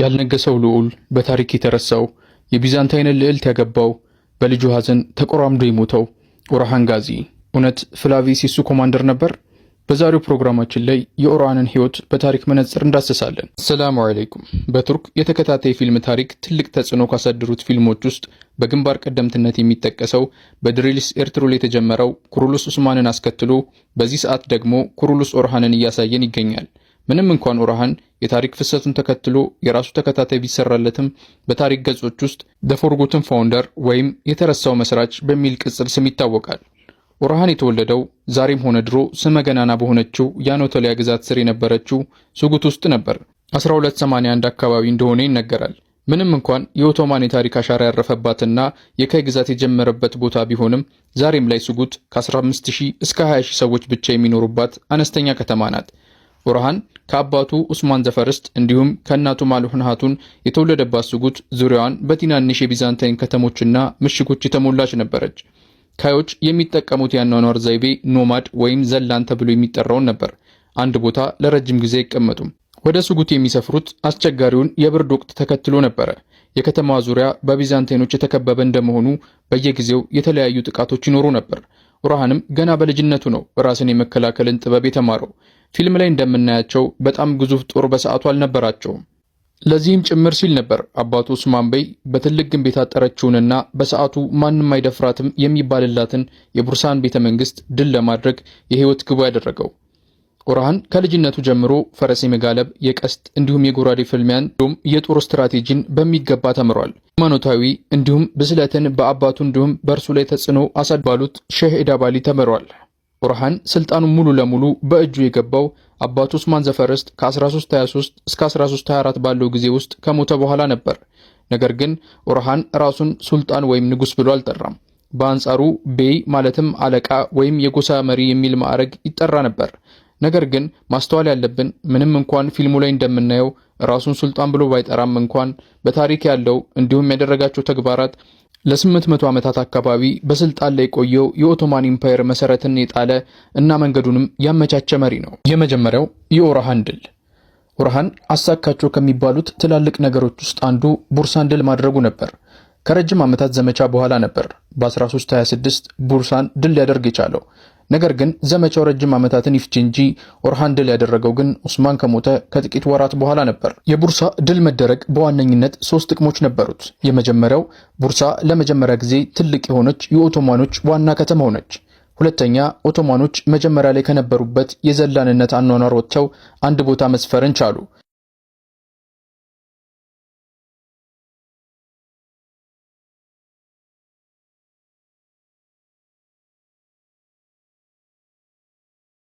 ያልነገሰው ልዑል በታሪክ የተረሳው የቢዛንታይን ልዕልት ያገባው በልጁ ሐዘን ተቆራምዶ የሞተው ኦርሃን ጋዚ እውነት ፍላቪየስ የሱ ኮማንደር ነበር? በዛሬው ፕሮግራማችን ላይ የኦርሃንን ህይወት በታሪክ መነጽር እንዳስሳለን። ሰላም አለይኩም። በቱርክ የተከታታይ ፊልም ታሪክ ትልቅ ተጽዕኖ ካሳደሩት ፊልሞች ውስጥ በግንባር ቀደምትነት የሚጠቀሰው በድሪልስ ኤርቱሩል የተጀመረው ኩሩሉስ ኡስማንን አስከትሎ በዚህ ሰዓት ደግሞ ኩሩሉስ ኦርሃንን እያሳየን ይገኛል። ምንም እንኳን ኦርሃን የታሪክ ፍሰቱን ተከትሎ የራሱ ተከታታይ ቢሰራለትም በታሪክ ገጾች ውስጥ ዘ ፎርጎትን ፋውንደር ወይም የተረሳው መስራች በሚል ቅጽል ስም ይታወቃል። ኦርሃን የተወለደው ዛሬም ሆነ ድሮ ስመ ገናና በሆነችው የአናቶሊያ ግዛት ስር የነበረችው ሱጉት ውስጥ ነበር። 1281 አካባቢ እንደሆነ ይነገራል። ምንም እንኳን የኦቶማን የታሪክ አሻራ ያረፈባትና የካይ ግዛት የጀመረበት ቦታ ቢሆንም ዛሬም ላይ ሱጉት ከ15000 እስከ 20000 ሰዎች ብቻ የሚኖሩባት አነስተኛ ከተማ ናት። ኦርሃን ከአባቱ ኡስማን ዘፈርስት እንዲሁም ከእናቱ ማሉህን ሃቱን የተወለደባት ሱጉት ዙሪያዋን በትናንሽ የቢዛንታይን ከተሞችና ምሽጎች የተሞላች ነበረች። ካዮች የሚጠቀሙት ያኗኗር ዘይቤ ኖማድ ወይም ዘላን ተብሎ የሚጠራውን ነበር። አንድ ቦታ ለረጅም ጊዜ አይቀመጡም። ወደ ሱጉት የሚሰፍሩት አስቸጋሪውን የብርድ ወቅት ተከትሎ ነበረ። የከተማዋ ዙሪያ በቢዛንታይኖች የተከበበ እንደመሆኑ በየጊዜው የተለያዩ ጥቃቶች ይኖሩ ነበር። ኦርሃንም ገና በልጅነቱ ነው ራስን የመከላከልን ጥበብ የተማረው። ፊልም ላይ እንደምናያቸው በጣም ግዙፍ ጦር በሰዓቱ አልነበራቸውም። ለዚህም ጭምር ሲል ነበር አባቱ ኡስማን በይ በትልቅ ግንብ የታጠረችውንና በሰዓቱ ማንም አይደፍራትም የሚባልላትን የቡርሳን ቤተ መንግስት ድል ለማድረግ የህይወት ግቡ ያደረገው። ኦርሃን ከልጅነቱ ጀምሮ ፈረስ የመጋለብ፣ የቀስት እንዲሁም የጎራዴ ፍልሚያን እንዲሁም የጦር ስትራቴጂን በሚገባ ተምሯል። ሃይማኖታዊ እንዲሁም ብስለትን በአባቱ እንዲሁም በእርሱ ላይ ተጽዕኖ አሳድባሉት ሼህ ኤዳባሊ ተምሯል። ኦርሃን ስልጣኑን ሙሉ ለሙሉ በእጁ የገባው አባቱ ኡስማን ዘፈርስት ከ1323 እስከ 1324 ባለው ጊዜ ውስጥ ከሞተ በኋላ ነበር። ነገር ግን ኦርሃን ራሱን ሱልጣን ወይም ንጉስ ብሎ አልጠራም። በአንጻሩ ቤይ ማለትም አለቃ ወይም የጎሳ መሪ የሚል ማዕረግ ይጠራ ነበር። ነገር ግን ማስተዋል ያለብን ምንም እንኳን ፊልሙ ላይ እንደምናየው ራሱን ሱልጣን ብሎ ባይጠራም እንኳን በታሪክ ያለው እንዲሁም ያደረጋቸው ተግባራት ለ800 ዓመታት አካባቢ በስልጣን ላይ ቆየው የኦቶማን ኢምፓየር መሰረትን የጣለ እና መንገዱንም ያመቻቸ መሪ ነው። የመጀመሪያው የኦርሃን ድል። ኦርሃን አሳካቸው ከሚባሉት ትላልቅ ነገሮች ውስጥ አንዱ ቡርሳን ድል ማድረጉ ነበር። ከረጅም ዓመታት ዘመቻ በኋላ ነበር በ1326 ቡርሳን ድል ሊያደርግ የቻለው። ነገር ግን ዘመቻው ረጅም ዓመታትን ይፍጅ እንጂ ኦርሃን ድል ያደረገው ግን ኡስማን ከሞተ ከጥቂት ወራት በኋላ ነበር። የቡርሳ ድል መደረግ በዋነኝነት 3 ጥቅሞች ነበሩት። የመጀመሪያው ቡርሳ ለመጀመሪያ ጊዜ ትልቅ የሆነች የኦቶማኖች ዋና ከተማ ሆነች። ሁለተኛ ኦቶማኖች መጀመሪያ ላይ ከነበሩበት የዘላንነት አኗኗር ወጥተው አንድ ቦታ መስፈርን ቻሉ።